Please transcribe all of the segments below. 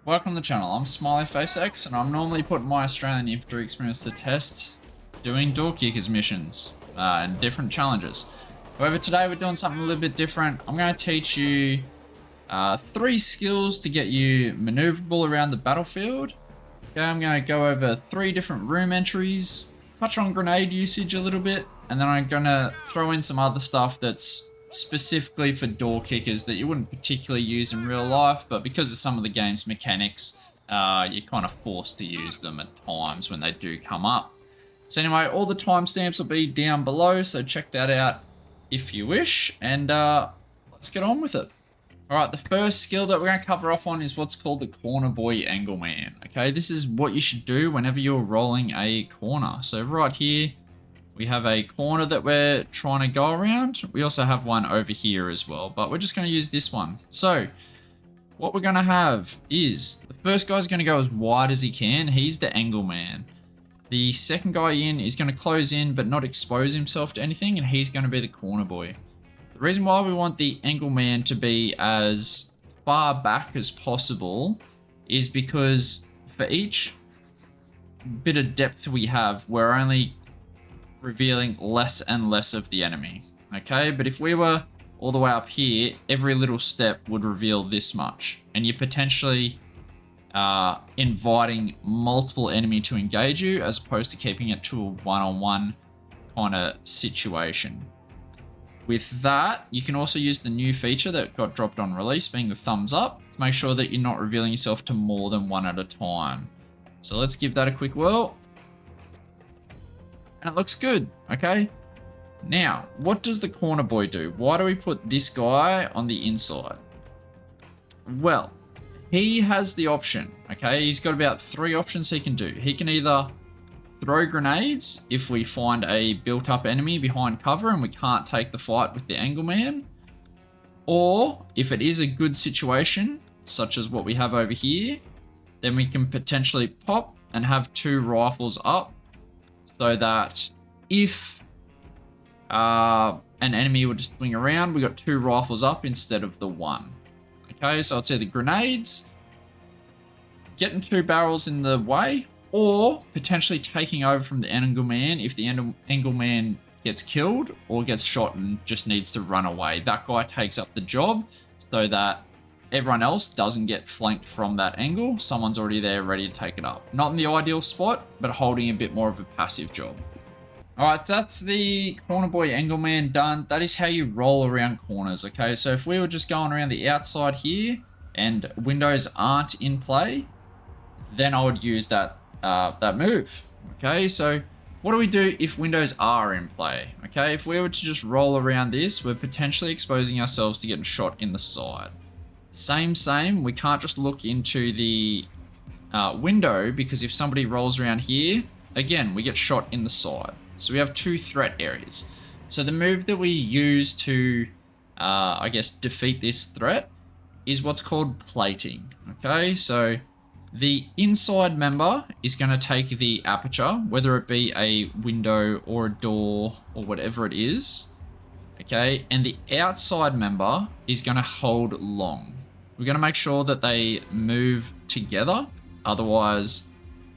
Welcome to the channel. I'm SmileyFaceX, and I'm normally putting my Australian infantry experience to test doing door kickers missions and different challenges. However, today we're doing something a little bit different. I'm going to teach you 3 skills to get you maneuverable around the battlefield. Okay, I'm going to go over 3 different room entries, touch on grenade usage a little bit, and then I'm going to throw in some other stuff that's specifically for door kickers that you wouldn't particularly use in real life, but because of some of the game's mechanics, you're kind of forced to use them at times when they do come up. So anyway, all the timestamps will be down below, so check that out if you wish, and let's get on with it. Alright, the first skill that we're going to cover off on is what's called the corner boy angle man. Okay, this is what you should do whenever you're rolling a corner. So right here, we have a corner that we're trying to go around. We also have one over here as well, but we're just going to use this one. So what we're going to have is the first guy's going to go as wide as he can. He's the angle man. The second guy in is going to close in but not expose himself to anything, and he's going to be the corner boy. The reason why we want the angle man to be as far back as possible is because for each bit of depth we have, we're only revealing less and less of the enemy. Okay, but if we were all the way up here, every little step would reveal this much, and you're potentially inviting multiple enemy to engage you as opposed to keeping it to a one-on-one kind of situation. With that, you can also use the new feature that got dropped on release, being the thumbs up, to make sure that you're not revealing yourself to more than one at a time. So let's give that a quick whirl. And it looks good, okay? Now, what does the corner boy do? Why do we put this guy on the inside? Well, he has the option, okay? He's got about 3 options he can do. He can either throw grenades if we find a built-up enemy behind cover and we can't take the fight with the angle man. Or, if it is a good situation, such as what we have over here, then we can potentially pop and have 2 rifles up, so that if an enemy would just swing around, we got 2 rifles up instead of the 1. Okay, so it's either grenades, getting 2 barrels in the way, or potentially taking over from the angle man if the angle man gets killed or gets shot and just needs to run away. That guy takes up the job so that everyone else doesn't get flanked from that angle. Someone's already there ready to take it up. Not in the ideal spot, but holding a bit more of a passive job. Alright, so that's the corner boy angle man done. That is how you roll around corners, okay? So if we were just going around the outside here and windows aren't in play, then I would use that move, okay? So what do we do if windows are in play? Okay, if we were to just roll around this, we're potentially exposing ourselves to getting shot in the side. Same, we can't just look into the window, because if somebody rolls around here, again, we get shot in the side. So we have 2 threat areas. So the move that we use to, I guess, defeat this threat is what's called plating, okay? So the inside member is going to take the aperture, whether it be a window or a door or whatever it is, okay? And the outside member is going to hold long. We're going to make sure that they move together, otherwise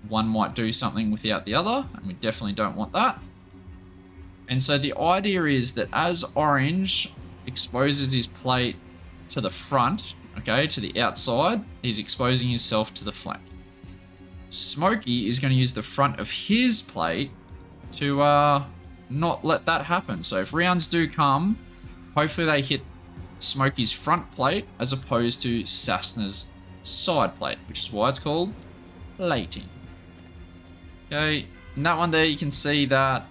one might do something without the other, and we definitely don't want that. And so the idea is that as orange exposes his plate to the front, okay, to the outside, he's exposing himself to the flank. Smokey is going to use the front of his plate to not let that happen. So if rounds do come, hopefully they hit Smokey's front plate as opposed to Cessna's side plate, which is why it's called plating. Okay, in that one there you can see that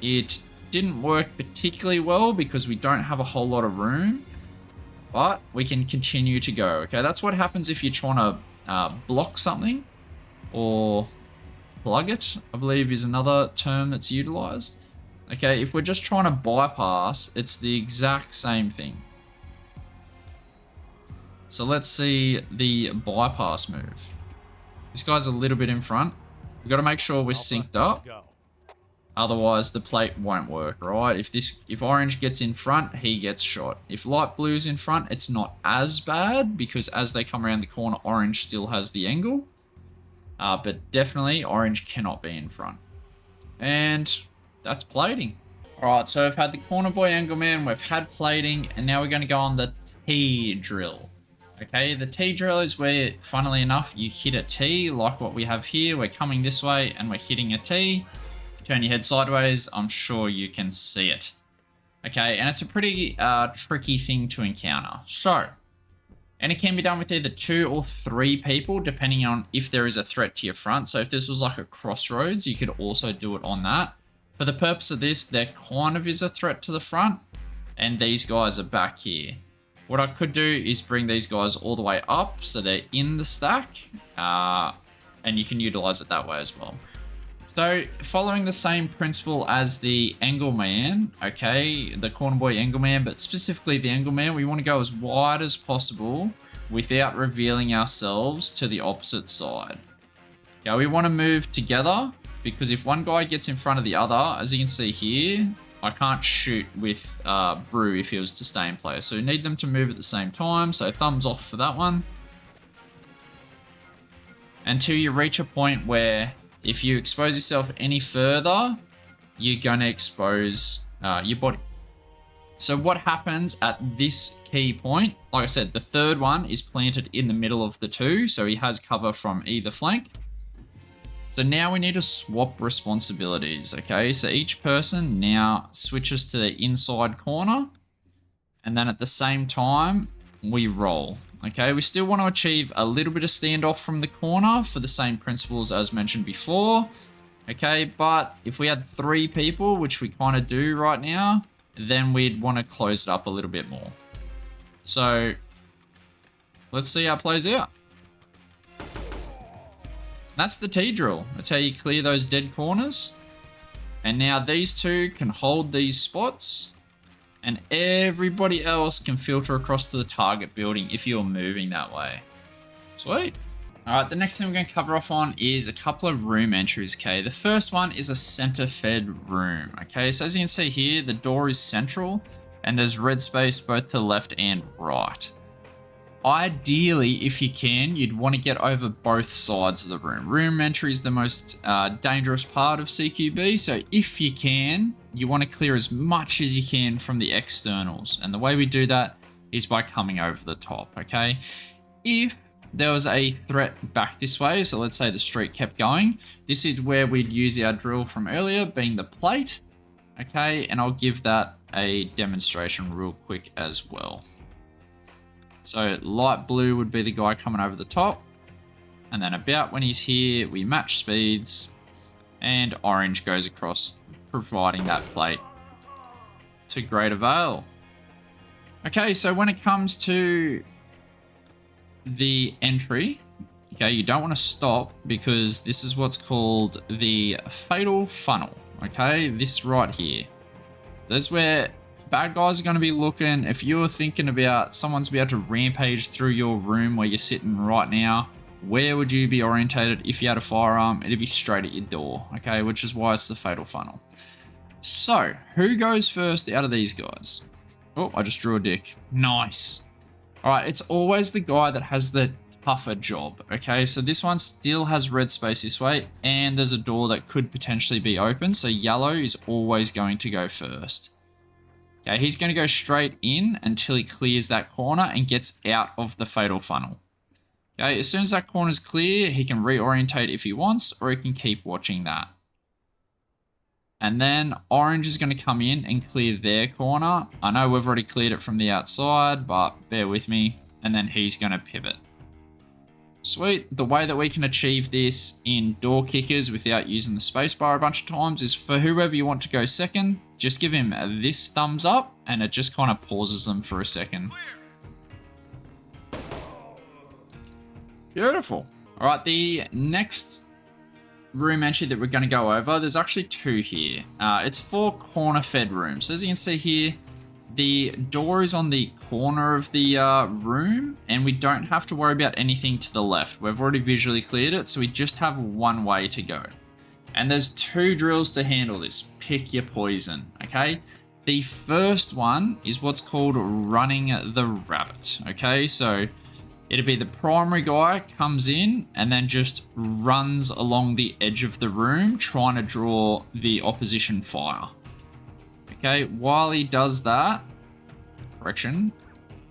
it didn't work particularly well because we don't have a whole lot of room, but we can continue to go. Okay, that's what happens if you're trying to block something or plug it, I believe is another term that's utilized. Okay, if we're just trying to bypass, it's the exact same thing. So let's see the bypass move. This guy's a little bit in front. We've got to make sure we're synced up. Otherwise, the plate won't work, right? If orange gets in front, he gets shot. If light blue is in front, it's not as bad because as they come around the corner, orange still has the angle. But definitely, orange cannot be in front. And that's plating. All right, so we've had the corner boy angle man, we've had plating, and now we're going to go on the T drill. Okay, the T drill is where, funnily enough, you hit a T like what we have here. We're coming this way and we're hitting a T. Turn your head sideways, I'm sure you can see it. Okay, and it's a pretty tricky thing to encounter. So, and it can be done with either 2 or 3 people, depending on if there is a threat to your front. So if this was like a crossroads, you could also do it on that. For the purpose of this, there kind of is a threat to the front, and these guys are back here. What I could do is bring these guys all the way up, so they're in the stack, and you can utilize it that way as well. So, following the same principle as the angle man, okay, the corner boy angle man, but specifically the angle man, we want to go as wide as possible without revealing ourselves to the opposite side. Okay, we want to move together because if one guy gets in front of the other, as you can see here, I can't shoot with Brew if he was to stay in place. So we need them to move at the same time, so thumbs off for that one. Until you reach a point where if you expose yourself any further, you're going to expose your body. So what happens at this key point, like I said, the third one is planted in the middle of the 2, so he has cover from either flank. So now we need to swap responsibilities, okay? So each person now switches to the inside corner, and then at the same time, we roll. Okay, we still want to achieve a little bit of standoff from the corner for the same principles as mentioned before. Okay, but if we had 3 people, which we kind of do right now, then we'd want to close it up a little bit more. So let's see how it plays out. That's the T drill. That's how you clear those dead corners. And now these 2 can hold these spots. And everybody else can filter across to the target building if you're moving that way. Sweet. All right, the next thing we're going to cover off on is a couple of room entries, okay? The first one is a center-fed room, okay? So as you can see here, the door is central, and there's red space both to the left and right. Ideally, if you can, you'd want to get over both sides of the room. Room entry is the most dangerous part of CQB, so if you can, you want to clear as much as you can from the externals. And the way we do that is by coming over the top, okay? If there was a threat back this way, so let's say the street kept going, this is where we'd use our drill from earlier, being the plate, okay? And I'll give that a demonstration real quick as well. So light blue would be the guy coming over the top. And then about when he's here, we match speeds. And orange goes across, providing that plate to great avail. Okay, so when it comes to the entry, okay, you don't want to stop because this is what's called the fatal funnel. Okay, this right here. That's where bad guys are going to be looking. If you're thinking about someone's about to rampage through your room where you're sitting right now, where would you be orientated if you had a firearm? It'd be straight at your door, okay? Which is why it's the fatal funnel. So, who goes first out of these guys? Oh, I just drew a dick. Nice. All right, it's always the guy that has the tougher job, okay? So this one still has red space this way, and there's a door that could potentially be open, so yellow is always going to go first. Okay, he's going to go straight in until he clears that corner and gets out of the fatal funnel. Okay, as soon as that corner is clear, he can reorientate if he wants, or he can keep watching that. And then orange is going to come in and clear their corner. I know we've already cleared it from the outside, but bear with me. And then he's going to pivot. Sweet. The way that we can achieve this in door kickers without using the spacebar a bunch of times is for whoever you want to go second, just give him this thumbs up and it just kind of pauses them for a second. Beautiful. All right, the next room entry that we're going to go over, there's actually 2 here. It's 4 corner fed rooms. So as you can see here, the door is on the corner of the room, and we don't have to worry about anything to the left. We've already visually cleared it, so we just have one way to go. And there's 2 drills to handle this. Pick your poison, okay? The first one is what's called running the rabbit, okay? So it'd be the primary guy comes in and then just runs along the edge of the room trying to draw the opposition fire. Okay, while he does that, correction,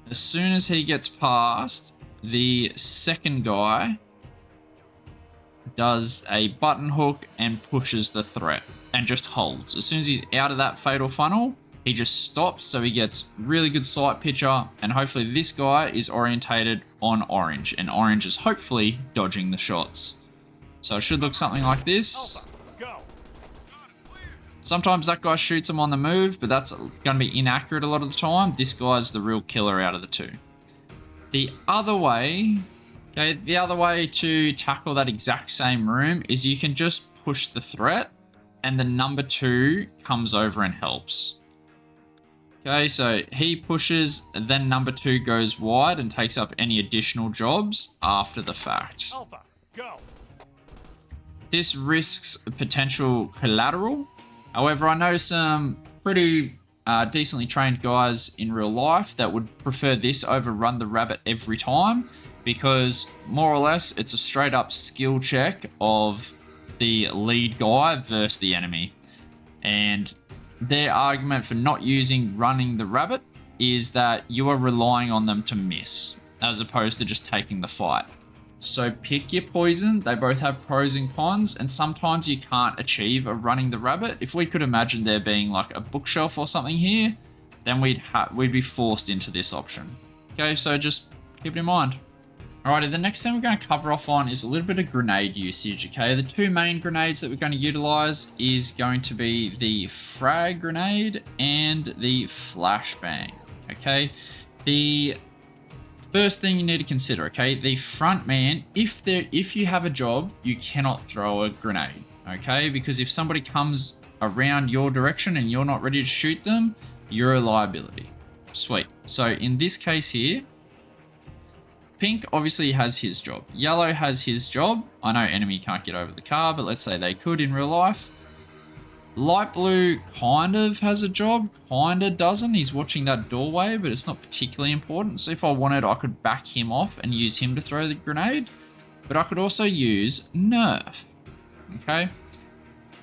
as soon as he gets past, the second guy does a button hook and pushes the threat and just holds. As soon as he's out of that fatal funnel, he just stops, so he gets really good sight picture, and hopefully this guy is orientated on orange, and orange is hopefully dodging the shots. So it should look something like this. Sometimes that guy shoots him on the move, but that's going to be inaccurate a lot of the time. This guy's the real killer out of the 2. The other way, okay, the other way to tackle that exact same room is you can just push the threat, and the number 2 comes over and helps. Okay, so he pushes, then number 2 goes wide and takes up any additional jobs after the fact. Alpha, go. This risks potential collateral. However, I know some pretty decently trained guys in real life that would prefer this over run the rabbit every time, because more or less it's a straight up skill check of the lead guy versus the enemy. And their argument for not using running the rabbit is that you are relying on them to miss, as opposed to just taking the fight. So pick your poison. They both have pros and cons, and sometimes you can't achieve a running the rabbit. If we could imagine there being like a bookshelf or something here, then we'd be forced into this option. Okay, so just keep it in mind. Alrighty, the next thing we're going to cover off on is a little bit of grenade usage, okay? The 2 main grenades that we're going to utilize is going to be the frag grenade and the flashbang, okay? The first thing you need to consider, okay? The front man, if you have a job, you cannot throw a grenade, okay? Because if somebody comes around your direction and you're not ready to shoot them, you're a liability. Sweet. So in this case here, pink obviously has his job. Yellow has his job. I know enemy can't get over the car, but let's say they could in real life. Light blue kind of has a job, kind of doesn't. He's watching that doorway, but it's not particularly important. So if I wanted, I could back him off and use him to throw the grenade. But I could also use Nerf. Okay?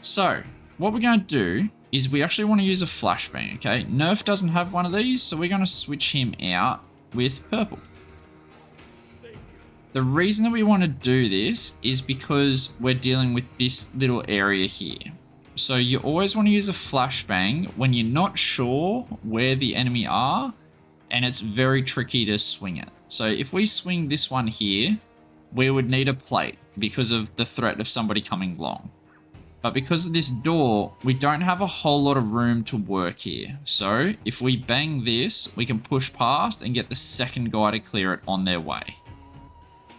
So what we're going to do is we actually want to use a flashbang, okay? Nerf doesn't have one of these, so we're going to switch him out with purple. The reason that we want to do this is because we're dealing with this little area here. So you always want to use a flashbang when you're not sure where the enemy are, and it's very tricky to swing it. So if we swing this one here, we would need a plate because of the threat of somebody coming along. But because of this door, we don't have a whole lot of room to work here. So if we bang this, we can push past and get the second guy to clear it on their way.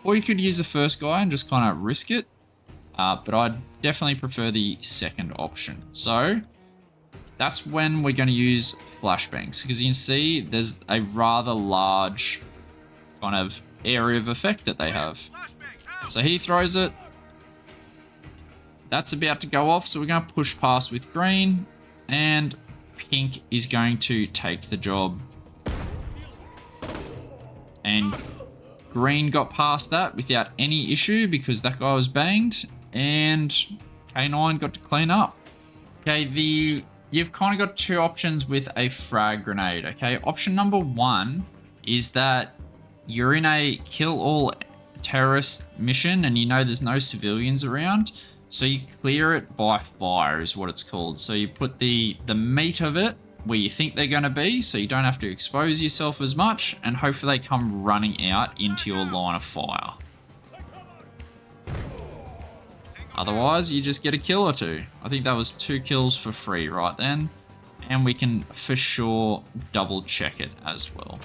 Or you could use the first guy and just kind of risk it. But I'd definitely prefer the second option. So that's when we're going to use flashbangs, because you can see there's a rather large kind of area of effect that they have. So he throws it. That's about to go off, so we're going to push past with green, and pink is going to take the job. And green got past that without any issue because that guy was banged, and K9 got to clean up. Okay, you've kind of got 2 options with a frag grenade, okay? Option number 1 is that you're in a kill all terrorist mission and you know there's no civilians around, so you clear it by fire is what it's called. So you put the meat of it where you think they're going to be, so you don't have to expose yourself as much, and hopefully they come running out into your line of fire. Otherwise, you just get a kill or 2. I think that was 2 kills for free right then. And we can for sure double check it as well.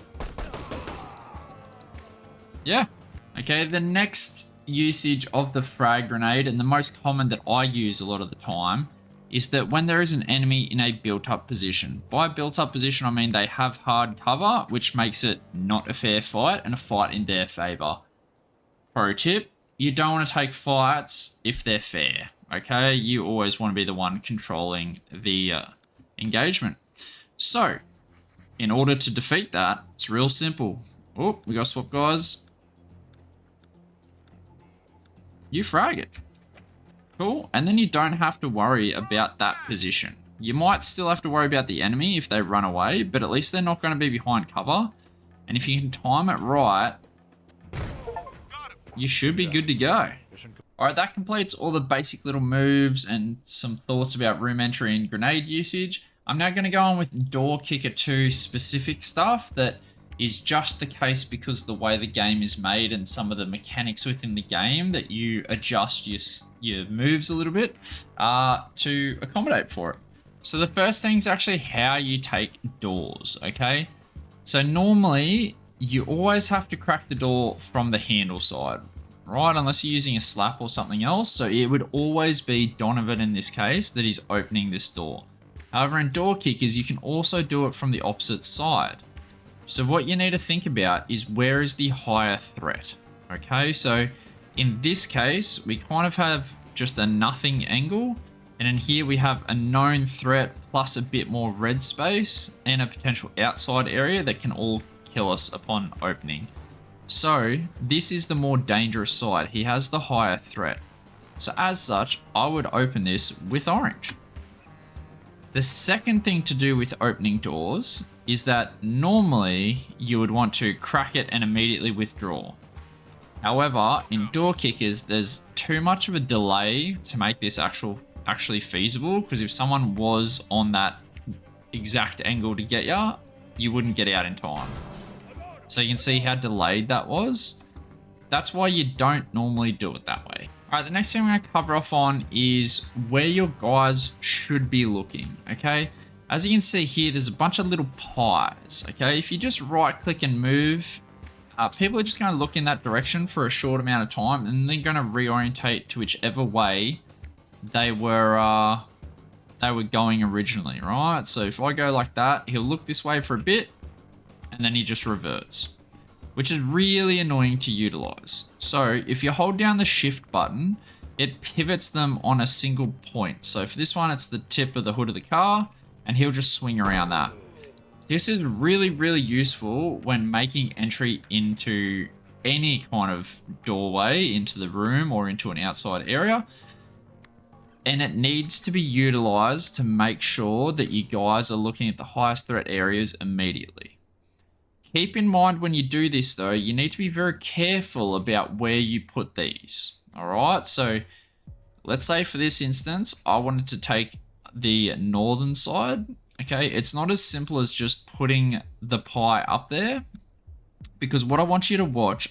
Yeah. Okay, the next usage of the frag grenade, and the most common that I use a lot of the time, is that when there is an enemy in a built-up position. By built-up position, I mean they have hard cover, which makes it not a fair fight and a fight in their favor. Pro tip, you don't want to take fights if they're fair, okay? You always want to be the one controlling the engagement. So, in order to defeat that, it's real simple. Oh, we got swap guys. You frag it. Cool. And then you don't have to worry about that position. You might still have to worry about the enemy if they run away, but at least they're not going to be behind cover. And if you can time it right, you should be good to go. Alright, that completes all the basic little moves and some thoughts about room entry and grenade usage. I'm now going to go on with door kicker 2 specific stuff that is just the case because the way the game is made and some of the mechanics within the game that you adjust your moves a little bit to accommodate for it. So the first thing is actually how you take doors, okay? So normally you always have to crack the door from the handle side, right? Unless you're using a slap or something else. So it would always be Donovan in this case that is opening this door. However, in door kickers, you can also do it from the opposite side. So what you need to think about is where is the higher threat, okay? So in this case, we kind of have just a nothing angle. And in here we have a known threat plus a bit more red space and a potential outside area that can all kill us upon opening. So this is the more dangerous side. He has the higher threat. So as such, I would open this with orange. The second thing to do with opening doors is that normally you would want to crack it and immediately withdraw. However, in door kickers, there's too much of a delay to make this actually feasible, because if someone was on that exact angle to get ya, you wouldn't get out in time. So you can see how delayed that was. That's why you don't normally do it that way. All right, the next thing I'm going to cover off on is where your guys should be looking, okay? As you can see here, there's a bunch of little pies, okay? If you just right click and move, people are just going to look in that direction for a short amount of time, and they're going to reorientate to whichever way they were going originally, right? So if I go like that, he'll look this way for a bit, and then he just reverts, which is really annoying to utilize. So if you hold down the shift button, it pivots them on a single point. So for this one, it's the tip of the hood of the car, and he'll just swing around that. This is really, really useful when making entry into any kind of doorway into the room or into an outside area. And it needs to be utilized to make sure that you guys are looking at the highest threat areas immediately. Keep in mind when you do this though, you need to be very careful about where you put these. All right, so let's say for this instance, I wanted to take the northern side. Okay, it's not as simple as just putting the pie up there, because what I want you to watch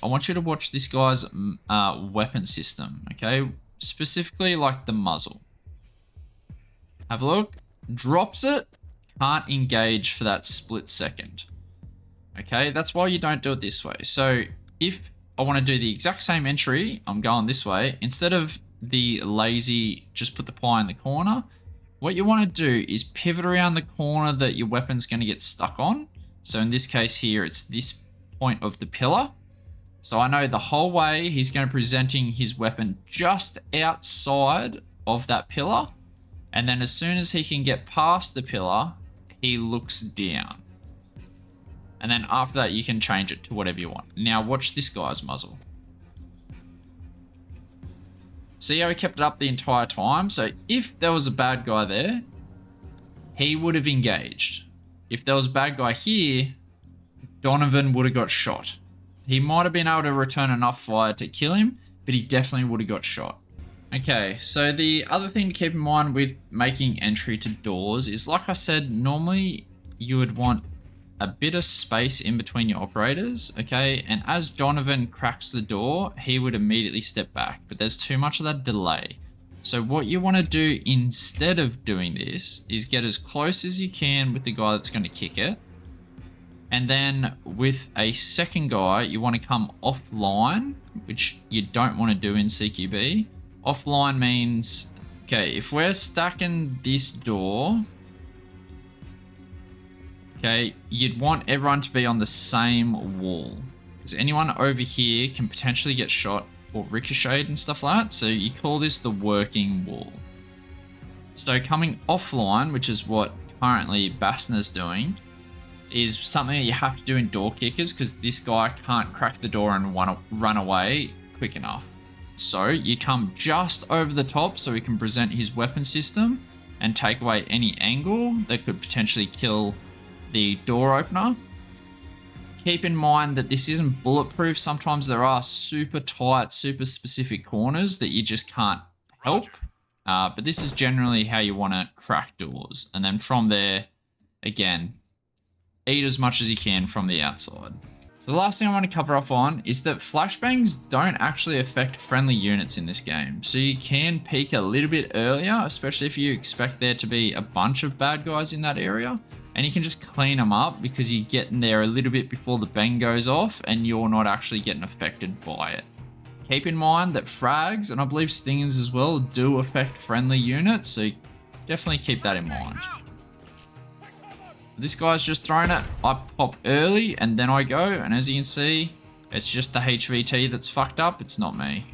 this guy's weapon system, okay? Specifically like the muzzle. Have a look, drops it, can't engage for that split second. Okay, that's why you don't do it this way. So if I want to do the exact same entry, I'm going this way. Instead of the lazy, just put the pie in the corner, what you want to do is pivot around the corner that your weapon's going to get stuck on. So in this case here, it's this point of the pillar. So I know the whole way he's going to be presenting his weapon just outside of that pillar. And then as soon as he can get past the pillar, he looks down. And then after that, you can change it to whatever you want. Now watch this guy's muzzle. See how he kept it up the entire time? So if there was a bad guy there, he would have engaged. If there was a bad guy here, Donovan would have got shot. He might have been able to return enough fire to kill him, but he definitely would have got shot. Okay, so the other thing to keep in mind with making entry to doors is, like I said, normally you would want a bit of space in between your operators, okay? And as Donovan cracks the door, he would immediately step back, but there's too much of that delay. So what you want to do instead of doing this is get as close as you can with the guy that's going to kick it. And then with a second guy, you want to come offline, which you don't want to do in CQB. Offline means, okay, if we're stacking this door, okay, you'd want everyone to be on the same wall, because anyone over here can potentially get shot or ricocheted and stuff like that. So you call this the working wall. So coming offline, which is what currently Bassner's doing, is something that you have to do in door kickers because this guy can't crack the door and run away quick enough. So you come just over the top so he can present his weapon system and take away any angle that could potentially kill the door opener. Keep in mind that this isn't bulletproof. Sometimes there are super tight, super specific corners that you just can't help. But this is generally how you want to crack doors. And then from there, again, eat as much as you can from the outside. So the last thing I want to cover off on is that flashbangs don't actually affect friendly units in this game. So you can peek a little bit earlier, especially if you expect there to be a bunch of bad guys in that area. And you can just clean them up because you get in there a little bit before the bang goes off and you're not actually getting affected by it. Keep in mind that frags, and I believe stingers as well, do affect friendly units, so definitely keep that in mind. This guy's just throwing it. I pop early and then I go, and as you can see, it's just the HVT that's fucked up, it's not me.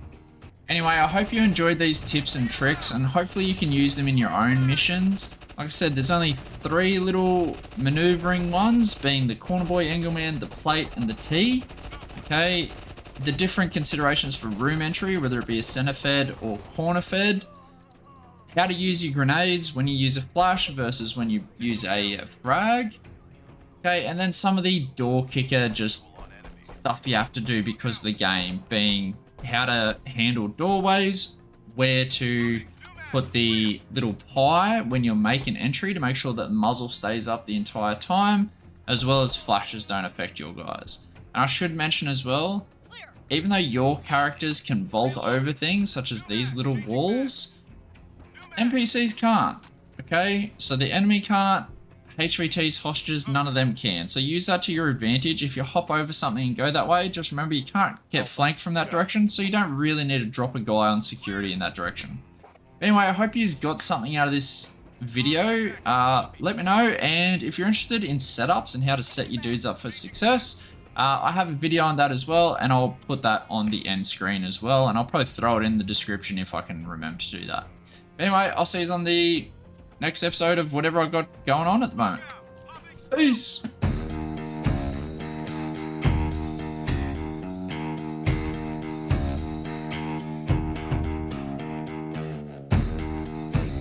Anyway, I hope you enjoyed these tips and tricks, and hopefully you can use them in your own missions. Like I said, there's only 3 little maneuvering ones, being the corner boy, Engelman, the plate, and the T. Okay, the different considerations for room entry, whether it be a center fed or corner fed. How to use your grenades when you use a flash versus when you use a frag. Okay, and then some of the door kicker just stuff you have to do because of the game, being how to handle doorways, where to put the little pie when you're making entry to make sure that the muzzle stays up the entire time, as well as flashes don't affect your guys. And I should mention as well, even though your characters can vault over things such as these little walls, NPCs can't, okay? So the enemy can't, HVTs, hostages, none of them can. So use that to your advantage. If you hop over something and go that way, just remember you can't get flanked from that direction, so you don't really need to drop a guy on security in that direction. Anyway, I hope you've got something out of this video. Let me know, and if you're interested in setups and how to set your dudes up for success, I have a video on that as well, and I'll put that on the end screen as well, and I'll probably throw it in the description if I can remember to do that. Anyway, I'll see you on the next episode of whatever I've got going on at the moment. Peace!